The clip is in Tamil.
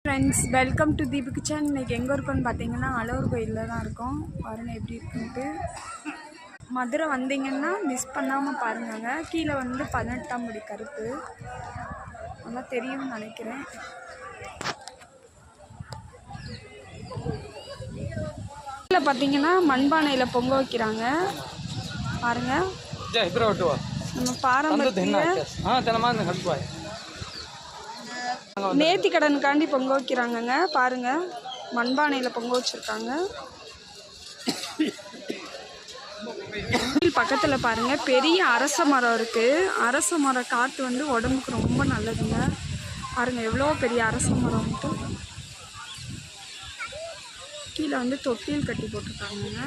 Friends, welcome to Deepu kitchen. இன்றைக்கி எங்கே இருக்கோன்னு பார்த்தீங்கன்னா அழகர் கோயிலில் தான் இருக்கோம். பாருங்கள் எப்படி இருக்குன்ட்டு. மதுரை வந்தீங்கன்னா மிஸ் பண்ணாமல் பாருங்க. கீழே வந்து 18ஆம் படி கருப்பு நல்லா தெரியும்னு நினைக்கிறேன். கீழே பார்த்தீங்கன்னா மண்பானையில் பொங்க வைக்கிறாங்க பாருங்கள். நம்ம பாரம்பரிய நேர்த்தி கடனுக்காண்டி பொங்க வைக்கிறாங்கங்க. பாருங்க, மண்பானையில் பொங்க வச்சுருக்காங்க. பக்கத்தில் பாருங்க பெரிய அரச மரம் இருக்குது. அரச மரம் காற்று வந்து உடம்புக்கு ரொம்ப நல்லதுங்க. பாருங்க எவ்வளோ பெரிய அரச மரம்ட்டு. கீழே வந்து தொட்டில் கட்டி போட்டிருக்காங்க.